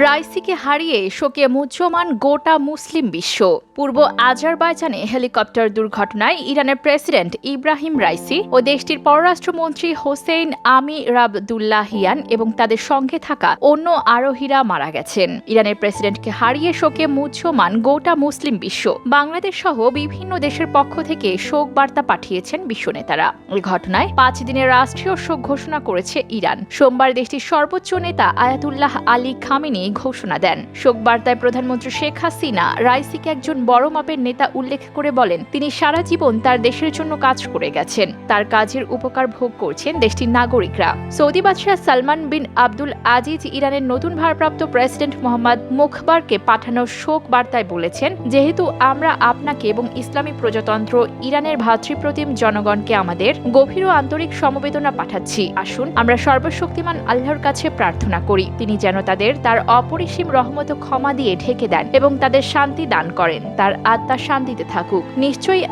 রাইসিকে হারিয়ে শোকে মুহ্যমান গোটা মুসলিম বিশ্ব। পূর্ব আজারবাইজানে হেলিকপ্টার দুর্ঘটনায় ইরানের প্রেসিডেন্ট ইব্রাহিম রাইসি ও দেশটির পররাষ্ট্রমন্ত্রী হোসেইন আমিরাবদুল্লাহিয়ান এবং তাদের সঙ্গে থাকা অন্য আরোহীরা মারা গেছেন। ইরানের প্রেসিডেন্টকে হারিয়ে শোকে মুহ্যমান গোটা মুসলিম বিশ্ব। বাংলাদেশ সহ বিভিন্ন দেশের পক্ষ থেকে শোক বার্তা পাঠিয়েছেন বিশ্বনেতারা। এই ঘটনায় 5 দিনের রাষ্ট্রীয় শোক ঘোষণা করেছে ইরান। সোমবার দেশটির সর্বোচ্চ নেতা আয়াতুল্লাহ আলী খামেনি ঘোষণা দেন। শোক বার্তায় প্রধানমন্ত্রী শেখ হাসিনা রাইসিকে একজন বড় মাপের নেতা উল্লেখ করে বলেন, তিনি সারা জীবন তার দেশের জন্য কাজ করে গেছেন। তার কাজের উপকার ভোগ করছেন দেশটির নাগরিকরা। সৌদি বাদশাহ সালমান বিন আব্দুল আজিজ ইরানের নতুন ভারপ্রাপ্ত প্রেসিডেন্ট মোহাম্মদ মুখবারকে পাঠানো শোক বার্তায় বলেছেন, যেহেতু আমরা আপনাকে এবং ইসলামী প্রজাতন্ত্র ইরানের ভাতৃপ্রতিম জনগণকে আমাদের গভীর ও আন্তরিক সমবেদনা পাঠাচ্ছি। আসুন আমরা সর্বশক্তিমান আল্লাহর কাছে প্রার্থনা করি, তিনি যেন তার অপরিসীম রহমত ক্ষমা দিয়ে ঢেকে দেন এবং তাদের শান্তি দান করেন। তার আত্মা শান্তিতে থাকুক। নিশ্চয়ই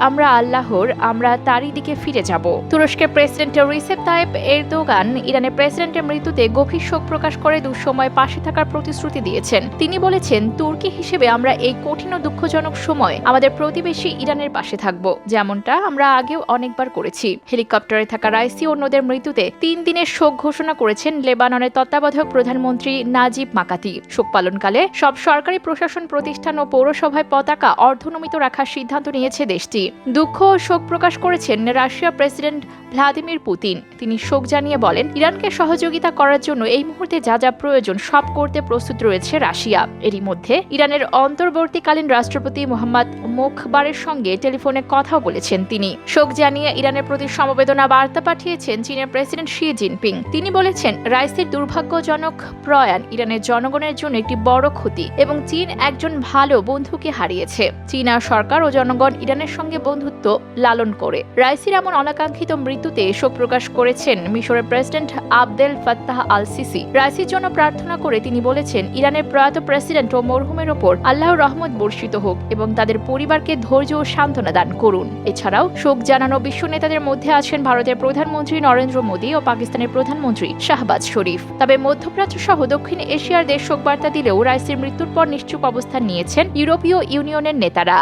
আমরা তারই দিকে ফিরে যাব। তুরস্কের প্রেসিডেন্ট রিসেপ তাইপ এরদোগান ইরানের প্রেসিডেন্টের মৃত্যুতে গভীর শোক প্রকাশ করে দুঃসময় পাশে থাকার প্রতিশ্রুতি দিয়েছেন। তিনি বলেছেন, তুর্কি হিসেবে আমরা এই কঠিন ও দুঃখজনক সময় আমাদের প্রতিবেশী ইরানের পাশে থাকব, যেমনটা আমরা আগেও অনেকবার করেছি। হেলিকপ্টারে থাকা রাইসি অন্যদের মৃত্যুতে 3 দিনের শোক ঘোষণা করেছেন লেবাননের তত্ত্বাবধায়ক প্রধানমন্ত্রী নাজিব মাকাতি। শোক পালনকালে সব সরকারি প্রশাসন প্রতিষ্ঠান ও পৌরসভায় পতাকা অর্ধনমিত রাখার সিদ্ধান্ত নিয়েছে দেশটি। দুঃখ ও শোক প্রকাশ করেছেন রাশিয়ার প্রেসিডেন্ট ভ্লাদিমির পুতিন। তিনি শোক জানিয়ে বলেন, ইরানকে সহযোগিতা করার জন্য এই মুহূর্তে যা যা প্রয়োজন সব করতে প্রস্তুত রয়েছে রাশিয়া। এরই মধ্যে ইরানের অন্তর্বর্তীকালীন রাষ্ট্রপতি মোহাম্মদ মুখবারের সঙ্গে টেলিফোনে কথাও বলেছেন তিনি। শোক জানিয়ে ইরানের প্রতি সমবেদনা বার্তা পাঠিয়েছেন চীনের প্রেসিডেন্ট শি জিনপিং। তিনি বলেছেন, রাইসির দুর্ভাগ্যজনক প্রয়াণ ইরানের জনগণের জন্য একটি বড় ক্ষতি এবং চীন একজন ভালো বন্ধুকে হারিয়েছে। চীনা সরকার ও জনগণ ইরানের সঙ্গে বন্ধুত্ব লালন করে। রাইসির এমন অনাকাঙ্ক্ষিত মৃত্যুতে শোক প্রকাশ করেছেন মিশরের president Abdel Fattah al Sisi. রাইসির জন্য প্রার্থনা করে তিনি বলেছেন, ইরানের প্রয়াত প্রেসিডেন্ট ও মরহুমের ওপর আল্লাহর রহমত বর্ষিত হোক এবং তাদের পরিবারকে ধৈর্য ও সান্ত্বনা দান করুন। এছাড়াও শোক জানানো বিশ্ব নেতাদের মধ্যে আছেন ভারতের প্রধানমন্ত্রী নরেন্দ্র মোদী ও পাকিস্তানের প্রধানমন্ত্রী শাহবাজ শরীফ। তবে মধ্যপ্রাচ্য সহ দক্ষিণ এশিয়ার দেশ শোক বার্তা দিলেও রাইসির মৃত্যুর পর নিশ্চুপ অবস্থান নিয়েছেন ইউরোপীয় ইউনিয়নের নেতারা।